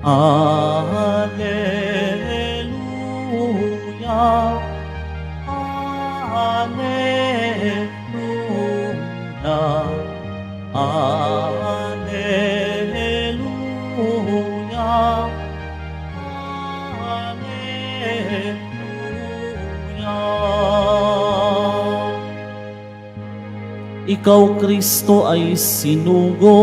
Alleluia, Alleluia, Alleluia, Alleluia. Ikaw, Kristo, ay sinugo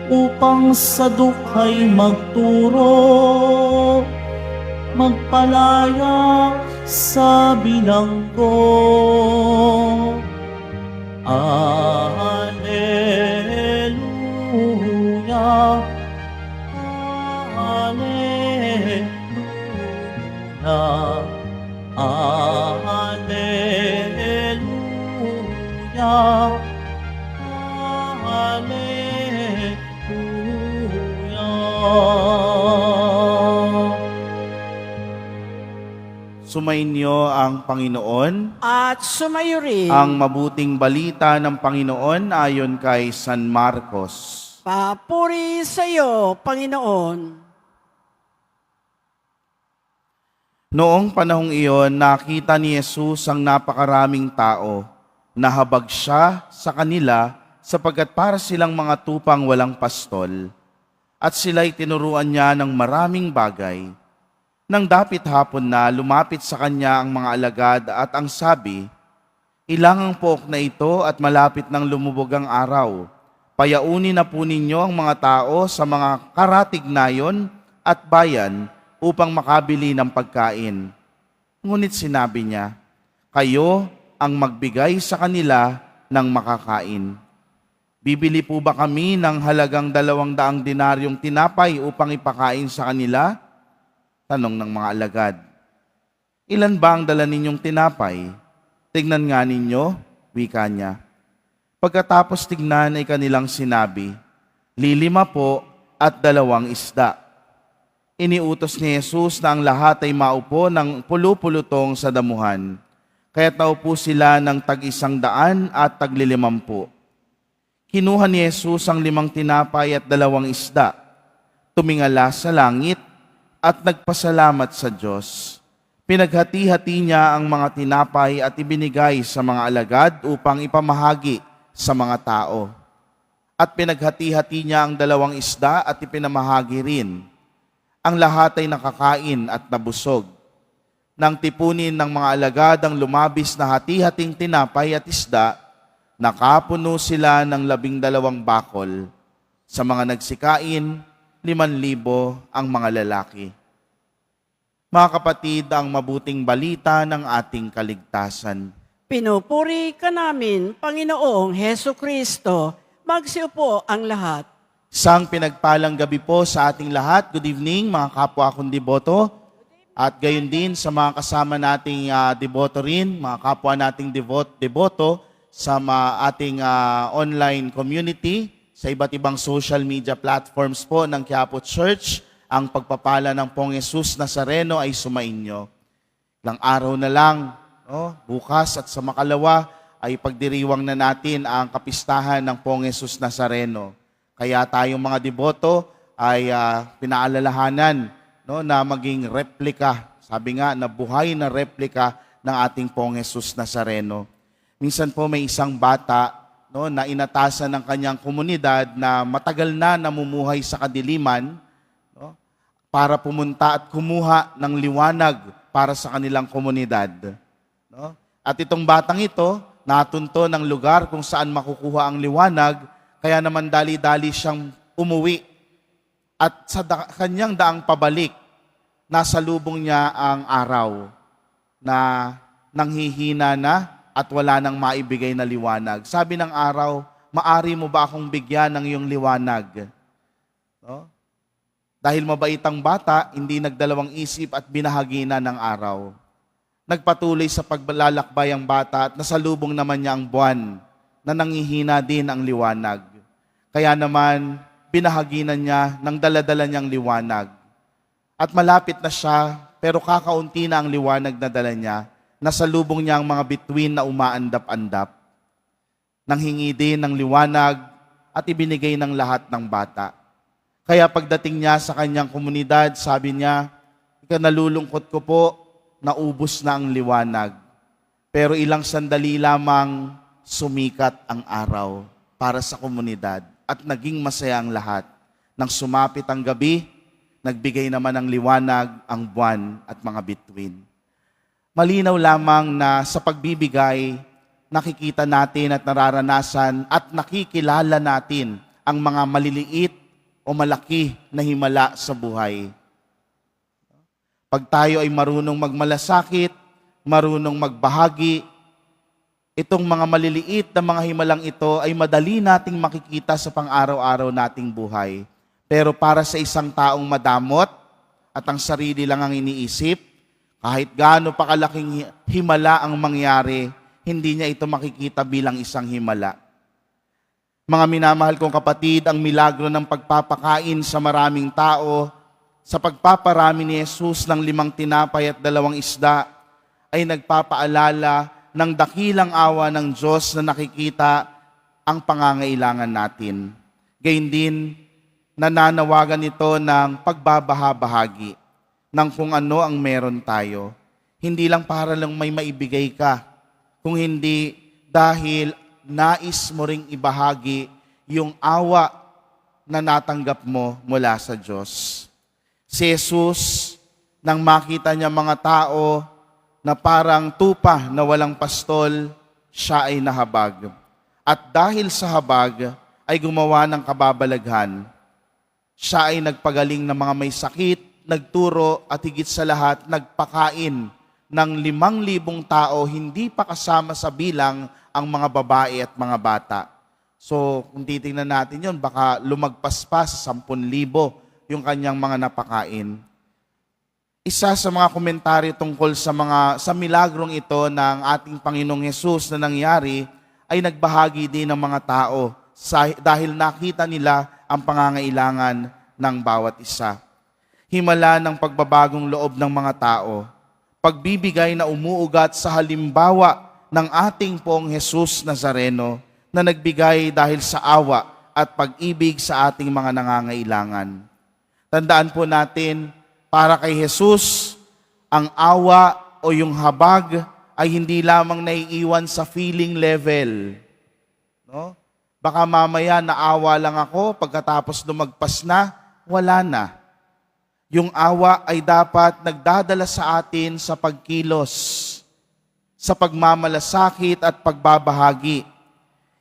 upang sa dukhay magturo, magpalaya sa bilanggo. Alleluia, Alleluia, Alleluia, Alleluia. Sumainyo ang Panginoon. At sumayo rin. Ang mabuting balita ng Panginoon ayon kay San Marcos. Papuri sa iyo, Panginoon. Noong panahong iyon, nakita ni Jesus ang napakaraming tao. Nahabag siya sa kanila sapagkat para silang mga tupang walang pastol. At sila'y tinuruan niya ng maraming bagay. Nang dapit hapon na, lumapit sa kanya ang mga alagad at ang sabi, "Ilang ang pook na ito at malapit nang lumubog ang araw. Payaunin na po ninyo ang mga tao sa mga karatignayon at bayan upang makabili ng pagkain." Ngunit sinabi niya, "Kayo ang magbigay sa kanila ng makakain." Bibili po ba kami ng halagang 200 denaryong tinapay upang ipakain sa kanila? Tanong ng mga alagad. "Ilan ba ang dala ninyong tinapay? Tignan nga ninyo," wika niya. Pagkatapos tignan ay kanilang sinabi, 5 po at 2 isda. Iniutos ni Jesus na ang lahat ay maupo ng pulu-pulutong sa damuhan. Kaya't naupo sila ng tag-100 at tag-50. Kinuha ni Jesus ang 5 tinapay at 2 isda. Tumingala sa langit at nagpasalamat sa Diyos. Pinaghati-hati niya ang mga tinapay at ibinigay sa mga alagad upang ipamahagi sa mga tao. At pinaghati-hati niya ang 2 isda at ipinamahagi rin. Ang lahat ay nakakain at nabusog. Nang tipunin ng mga alagad ang lumabis na hati-hating tinapay at isda, nakapuno sila ng 12 bakol. Sa mga nagsikain, 5,000 ang mga lalaki. Mga kapatid, ang mabuting balita ng ating kaligtasan. Pinupuri ka namin, Panginoong Heso Kristo. Magsiupo ang lahat. Isang pinagpalang gabi po sa ating lahat. Good evening mga kapwa kong deboto. At gayon din sa mga kasama nating deboto rin, mga kapwa nating deboto sa ating online community, sa iba't ibang social media platforms po ng Quiapo Church. Ang pagpapala ng Pong Jesus Nazareno ay sumainyo. Ilang araw na lang, bukas at sa makalawa ay pagdiriwang na natin ang kapistahan ng Pong Jesus Nazareno. Kaya tayong mga deboto ay pinaalalahanan na maging replika, sabi nga na buhay na replika ng ating Pong Jesus Nazareno. Minsan po may isang bata na inatasan ng kanyang komunidad na matagal na namumuhay sa kadiliman para pumunta at kumuha ng liwanag para sa kanilang komunidad. At itong batang ito, natunto ng lugar kung saan makukuha ang liwanag, kaya naman dali-dali siyang umuwi. At sa kanyang daang pabalik, nasa lubong niya ang araw na nanghihina na at wala nang maibigay na liwanag. Sabi ng araw, "Maari mo ba akong bigyan ng iyong liwanag?" Dahil mabait ang bata, hindi nagdalawang isip at binahagi na ng araw. Nagpatuloy sa paglalakbay ang bata at nasalubong naman niya ang buwan na nanghihina din ang liwanag. Kaya naman, binahagi na niya ng daladala niyang liwanag. At malapit na siya, pero kakaunti na ang liwanag na dala niya. Nasalubong niya ang mga bituin na umaandap-andap. Nanghingi din ng liwanag at ibinigay ng lahat ng bata. Kaya pagdating niya sa kanyang komunidad, sabi niya, nalulungkot ko po, naubos na ang liwanag. Pero ilang sandali lamang sumikat ang araw para sa komunidad at naging masaya ang lahat. Nang sumapit ang gabi, nagbigay naman ng liwanag ang buwan at mga bituin. Malinaw lamang na sa pagbibigay, nakikita natin at nararanasan at nakikilala natin ang mga maliliit o malaki na himala sa buhay. Pag tayo ay marunong magmalasakit, marunong magbahagi, itong mga maliliit na mga himalang ito ay madali nating makikita sa pang-araw-araw nating buhay. Pero para sa isang taong madamot at ang sarili lang ang iniisip, kahit gaano pa kalaking himala ang mangyari, hindi niya ito makikita bilang isang himala. Mga minamahal kong kapatid, ang milagro ng pagpapakain sa maraming tao, sa pagpaparami ni Jesus ng 5 tinapay at 2 isda, ay nagpapaalala ng dakilang awa ng Diyos na nakikita ang pangangailangan natin. Gayun din, nananawagan ito ng pagbabahabahagi ng kung ano ang meron tayo. Hindi lang para lang may maibigay ka, kung hindi dahil nais mo ring ibahagi yung awa na natanggap mo mula sa Diyos. Si Jesus, nang makita niya mga tao na parang tupa na walang pastol, siya ay nahabag. At dahil sa habag, ay gumawa ng kababalaghan. Siya ay nagpagaling ng mga may sakit, nagturo at higit sa lahat, nagpakain ng 5,000 tao, hindi pa kasama sa bilang ang mga babae at mga bata. So, kung titingnan natin yun, baka lumagpas pa sa 10,000 yung kanyang mga napakain. Isa sa mga komentaryo tungkol sa milagrong ito ng ating Panginoong Hesus na nangyari, ay nagbahagi din ng mga tao dahil nakita nila ang pangangailangan ng bawat isa. Himala ng pagbabagong loob ng mga tao, pagbibigay na umuugat sa halimbawa ng ating Poong Hesus Nazareno na nagbigay dahil sa awa at pag-ibig sa ating mga nangangailangan. Tandaan po natin, para kay Jesus, ang awa o yung habag ay hindi lamang naiiwan sa feeling level. No? Baka mamaya naawa lang ako, pagkatapos lumagpas na, wala na. Yung awa ay dapat nagdadala sa atin sa pagkilos, sa pagmamalasakit at pagbabahagi.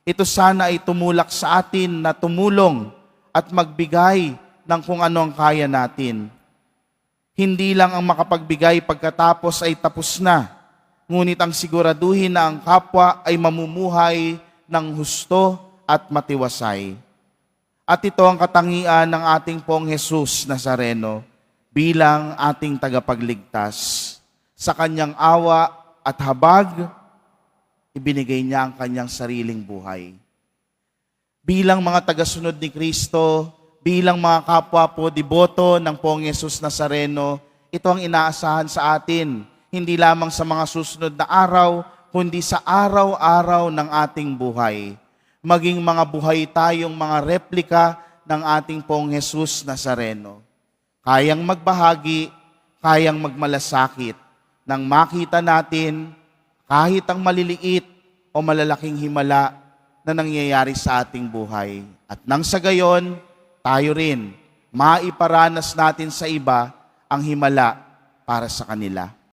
Ito sana ay tumulak sa atin na tumulong at magbigay ng kung ano ang kaya natin. Hindi lang ang makapagbigay pagkatapos ay tapos na, ngunit ang siguraduhin na ang kapwa ay mamumuhay ng husto at matiwasay. At ito ang katangian ng ating Poong Hesus Nazareno bilang ating tagapagligtas. Sa kanyang awa at habag, ibinigay niya ang kanyang sariling buhay. Bilang mga tagasunod ni Kristo, bilang mga kapwa po deboto ng Poong Hesus Nazareno, ito ang inaasahan sa atin, hindi lamang sa mga susunod na araw, kundi sa araw-araw ng ating buhay. Maging mga buhay tayong mga replika ng ating Poong Hesus Nazareno. Kayang magbahagi, kayang magmalasakit, nang makita natin kahit ang maliliit o malalaking himala na nangyayari sa ating buhay. At nang sa gayon, tayo rin, maiparanas natin sa iba ang himala para sa kanila.